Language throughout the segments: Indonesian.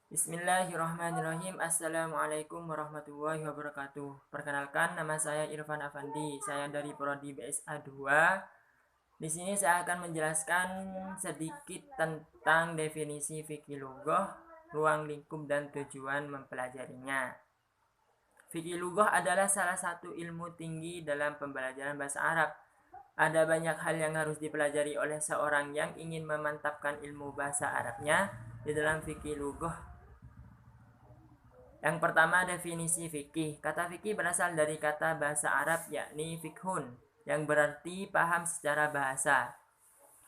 Bismillahirrahmanirrahim. Assalamualaikum warahmatullahi wabarakatuh. Perkenalkan, nama saya Irfan Afandi. Saya dari Prodi BSA 2. Di sini saya akan menjelaskan sedikit tentang definisi fikih lughah, ruang lingkup dan tujuan mempelajarinya. Fikih lughah adalah salah satu ilmu tinggi dalam pembelajaran bahasa Arab. Ada banyak hal yang harus dipelajari oleh seorang yang ingin memantapkan ilmu bahasa Arabnya di dalam fikih lughah. Yang pertama, definisi fikih. Kata fikih berasal dari kata bahasa Arab yakni fikhun, yang berarti paham secara bahasa.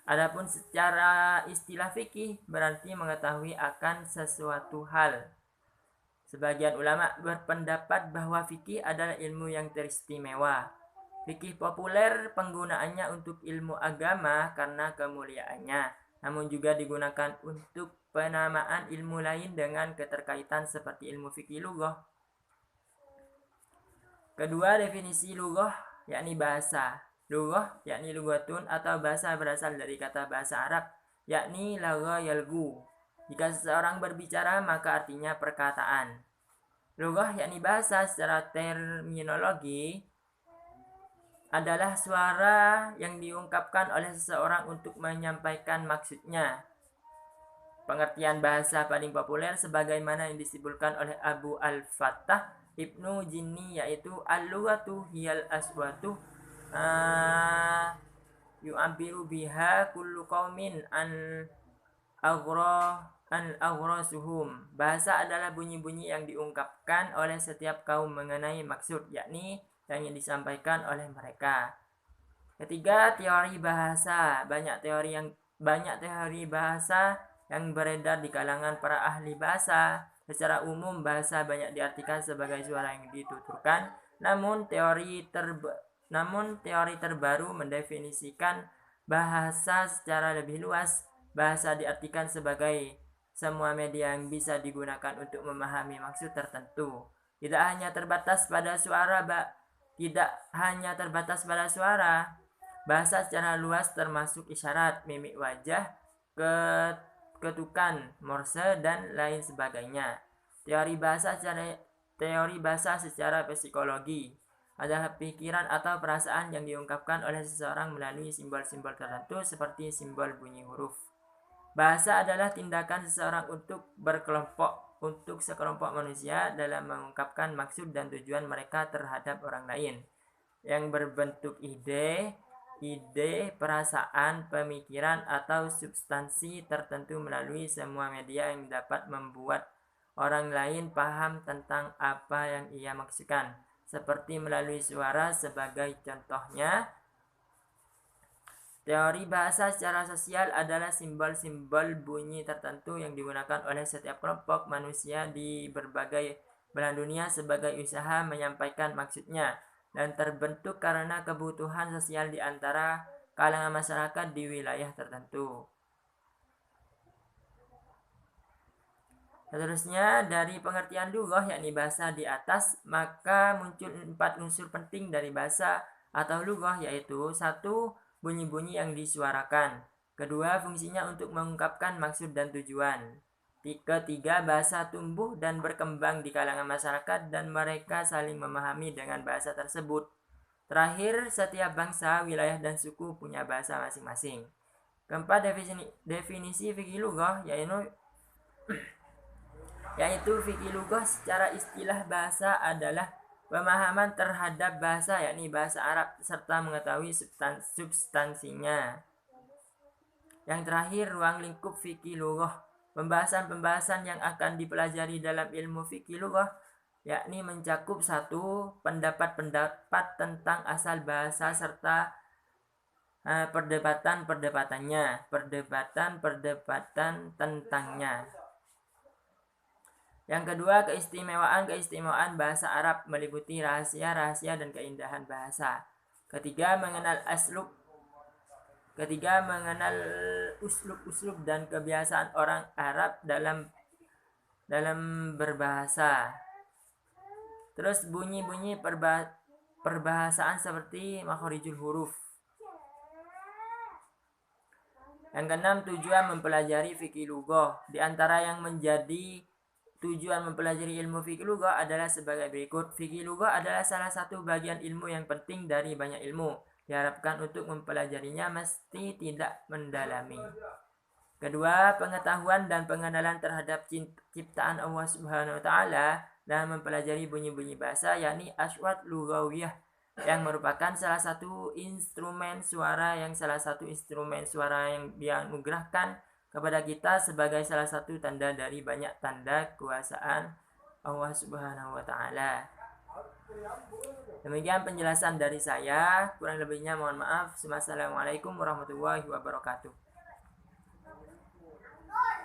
Adapun secara istilah fikih berarti mengetahui akan sesuatu hal. Sebagian ulama berpendapat bahwa fikih adalah ilmu yang teristimewa. Fikih populer penggunaannya untuk ilmu agama karena kemuliaannya, namun juga digunakan untuk penamaan ilmu lain dengan keterkaitan seperti ilmu fikih lughah. Kedua, definisi lughah yakni bahasa. Lughah yakni lughatun atau bahasa berasal dari kata bahasa Arab yakni lagha yalgu. Jika seseorang berbicara maka artinya perkataan. Lughah yakni bahasa secara terminologi adalah suara yang diungkapkan oleh seseorang untuk menyampaikan maksudnya. Pengertian bahasa paling populer sebagaimana yang disebutkan oleh Abu Al-Fattah Ibnu Jinni yaitu al-lughatu hiyal aswatu yu'abiru biha kullu qaumin an aghrasuhum. Bahasa adalah bunyi-bunyi yang diungkapkan oleh setiap kaum mengenai maksud, yakni yang ingin disampaikan oleh mereka. Ketiga, teori bahasa. Banyak teori bahasa yang beredar di kalangan para ahli bahasa. Secara umum, bahasa banyak diartikan sebagai suara yang dituturkan, namun teori terbaru mendefinisikan bahasa secara lebih luas. Bahasa diartikan sebagai semua media yang bisa digunakan untuk memahami maksud tertentu. Tidak hanya terbatas pada suara, bahasa secara luas termasuk isyarat, mimik wajah, ketukan, morse, dan lain sebagainya. Teori bahasa secara psikologi adalah pikiran atau perasaan yang diungkapkan oleh seseorang melalui simbol-simbol tertentu seperti simbol bunyi huruf. Bahasa adalah tindakan seseorang untuk sekelompok manusia dalam mengungkapkan maksud dan tujuan mereka terhadap orang lain yang berbentuk ide, perasaan, pemikiran, atau substansi tertentu melalui semua media yang dapat membuat orang lain paham tentang apa yang ia maksudkan, seperti melalui suara sebagai contohnya. Teori bahasa secara sosial adalah simbol-simbol bunyi tertentu yang digunakan oleh setiap kelompok manusia di berbagai belahan dunia sebagai usaha menyampaikan maksudnya, dan terbentuk karena kebutuhan sosial di antara kalangan masyarakat di wilayah tertentu. Seterusnya, dari pengertian lughah yakni bahasa di atas, maka muncul 4 unsur penting dari bahasa atau lughah, yaitu 1. Bunyi-bunyi yang disuarakan. Kedua, fungsinya untuk mengungkapkan maksud dan tujuan. Ketiga, bahasa tumbuh dan berkembang di kalangan masyarakat dan mereka saling memahami dengan bahasa tersebut. Terakhir, setiap bangsa, wilayah, dan suku punya bahasa masing-masing. Keempat, definisi fikih lughah yaitu fikih lughah secara istilah bahasa adalah pemahaman terhadap bahasa yakni bahasa Arab serta mengetahui substansinya. Yang terakhir, ruang lingkup fikih lughah. Pembahasan-pembahasan yang akan dipelajari dalam ilmu fikih lughah yakni mencakup 1. Pendapat-pendapat tentang asal bahasa serta perdebatan tentangnya. Yang kedua, keistimewaan bahasa Arab meliputi rahasia-rahasia dan keindahan bahasa. Ketiga, mengenal uslub dan kebiasaan orang Arab dalam berbahasa. Terus bunyi-bunyi perbahasaan seperti makhorijul huruf. Yang keenam, tujuan mempelajari fikih lughah. Di antara yang menjadi Tujuan mempelajari ilmu fikih lugah adalah sebagai berikut. Fikih lugah adalah salah satu bagian ilmu yang penting dari banyak ilmu. Diharapkan untuk mempelajarinya mesti tidak mendalami. Kedua, pengetahuan dan pengenalan terhadap ciptaan Allah Subhanahu wa taala dalam mempelajari bunyi-bunyi bahasa, yakni aswat lughawiyah, yang merupakan salah satu instrumen suara yang dianugerahkan kepada kita sebagai salah satu tanda dari banyak tanda kekuasaan Allah Subhanahu wa taala. Demikian penjelasan dari saya, kurang lebihnya mohon maaf. Wassalamualaikum warahmatullahi wabarakatuh.